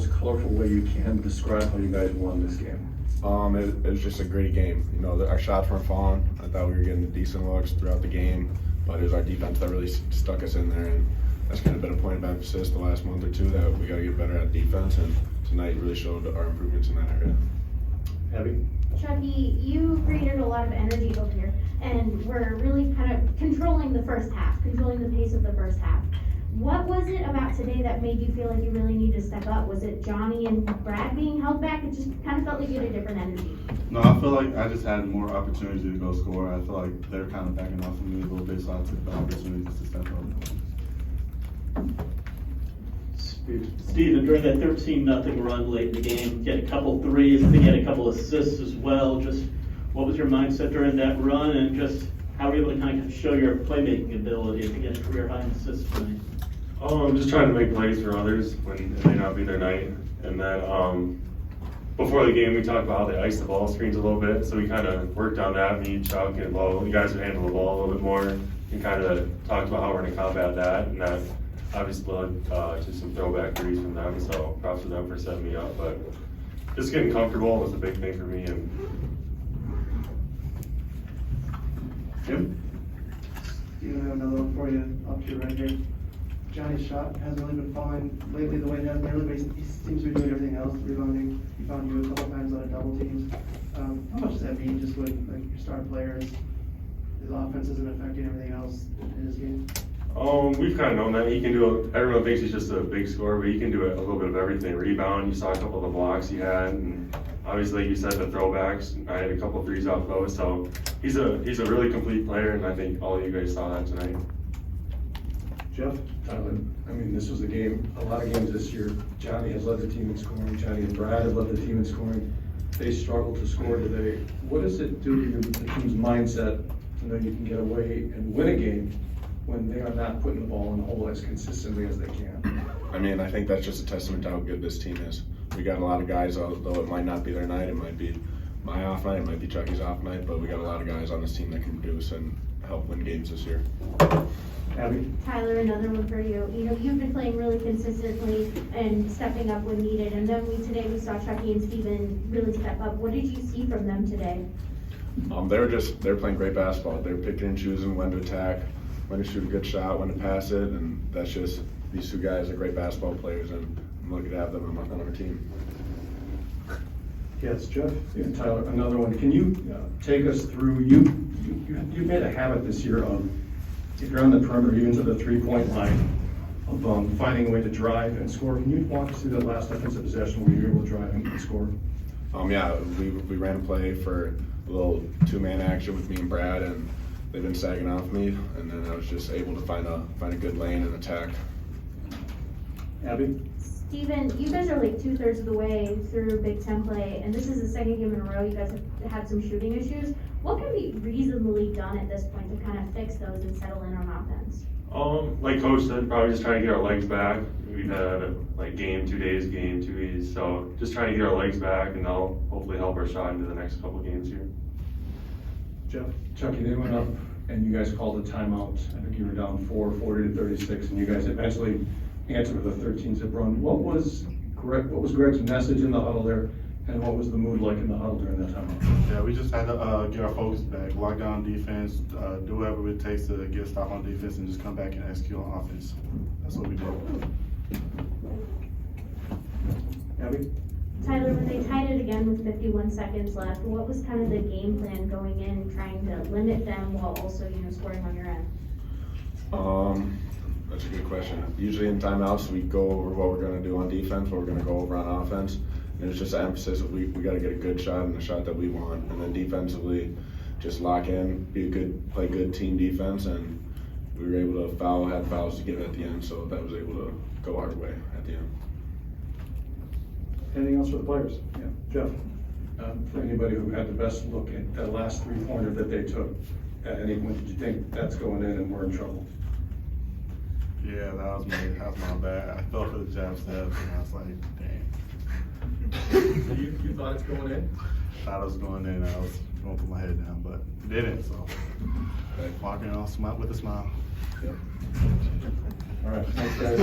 most colorful way you can describe how you guys won this game. It was just a great game. You know, our shots weren't falling. I thought we were getting decent looks throughout the game, but it was our defense that really stuck us in there, and that's kind of been a point of emphasis the last month or two, that we got to get better at defense, and tonight really showed our improvements in that area. Abby? Chucky, you created a lot of energy over here, and were really kind of controlling the first half, controlling the pace of the first half. What was it about today that made you feel like you really need to step up? Was it Johnny and Brad being held back? It just kind of felt like you had a different energy. No, I feel like I just had more opportunity to go score. I feel like they're kind of backing off of me a little bit, so I took the opportunity to step up. Steven, during that 13-0 run late in the game, you had a couple threes, I think you had a couple assists as well. Just what was your mindset during that run, and just how were you able to kind of show your playmaking ability to get a career high in assists tonight? Just trying to make plays for others when it may not be their night. And then before the game, we talked about how they ice the ball screens a little bit. So we kind of worked on that, me, Chuck, and well, you guys would handle the ball a little bit more, and kind of talked about how we're going to combat that. And that obviously led to some throwback threes from them. So props to them for setting me up. But just getting comfortable was a big thing for me. And Jim? Steven, I have another one for you up to right here. Johnny's shot hasn't really been falling lately the way it has lately, but he seems to be doing everything else, rebounding. He found you a couple times on a double teams. How much does that mean just when like your star players, his offense isn't affecting everything else in his game? we've kind of known that he can do it. Everyone thinks he's just a big scorer, but he can do a little bit of everything. Rebound, you saw a couple of the blocks he had, and obviously, like you said, the throwbacks. I had a couple of threes off those, so he's a really complete player, and I think all of you guys saw that tonight. Jeff? Tyler? I mean, this was a game, a lot of games this year. Johnny has led the team in scoring. Johnny and Brad have led the team in scoring. They struggled to score today. What does it do to the team's mindset to know you can get away and win a game when they are not putting the ball in the hole as consistently as they can? I mean, I think that's just a testament to how good this team is. We got a lot of guys, although it might not be their night, it might be my off night, it might be Chucky's off night, but we got a lot of guys on this team that can produce and help win games this year. Abby? Tyler, another one for you. You know, you've been playing really consistently and stepping up when needed, and then today we saw Chucky and Steven really step up. What did you see from them today? They're playing great basketball. They're picking and choosing when to attack, when to shoot a good shot, when to pass it, and that's just, these two guys are great basketball players, and I'm lucky to have them on our team. Yes, Jeff? Yeah, Tyler, another one. Can you take us through, you've made a habit this year of, if you're on the perimeter, even to the three-point line, of finding a way to drive and score. Can you walk us through that last offensive possession where you were able to drive and score? Yeah, we ran a play for a little two-man action with me and Brad, and they've been sagging off me, and then I was just able to find a good lane and attack. Abby? Steven, you guys are like 2/3 of the way through Big Ten play, and this is the second game in a row you guys have had some shooting issues. What can be reasonably done at this point to kind of fix those and settle in on offense? Like Coach said, probably just trying to get our legs back. We've had like game 2 days, game 2 days, so just trying to get our legs back, and that'll hopefully help our shot into the next couple games here. Jeff? Chucky, they went up and you guys called a timeout. I think you were down 40-36, and you guys eventually answered with a 13-zip run. What was Greg's message in the huddle there, and what was the mood like in the huddle during that timeout? Yeah, we just had to get our focus back, lock down defense, do whatever it takes to get a stop on defense, and just come back and execute on offense. That's what we did. Abby? Tyler, when they tied it again with 51 seconds left, what was kind of the game plan going in, trying to limit them while also, you know, scoring on your end? That's a good question. Usually in timeouts, we go over what we're going to do on defense, what we're going to go over on offense. And it's just an emphasis of we got to get a good shot and a shot that we want. And then defensively, just lock in, play good team defense, and we were able to had fouls to give at the end, so that was able to go our way at the end. Anything else for the players? Yeah, Jeff? For anybody who had the best look at that last three-pointer that they took, at any point, did you think that's going in and we're in trouble? Yeah, that was my bad. I fell for the jab step, and I was like, dang. You thought it's going in? Thought it was going in, and I was going to put my head down, but it didn't, so. Walking on with a smile. Yep. All right, thanks guys.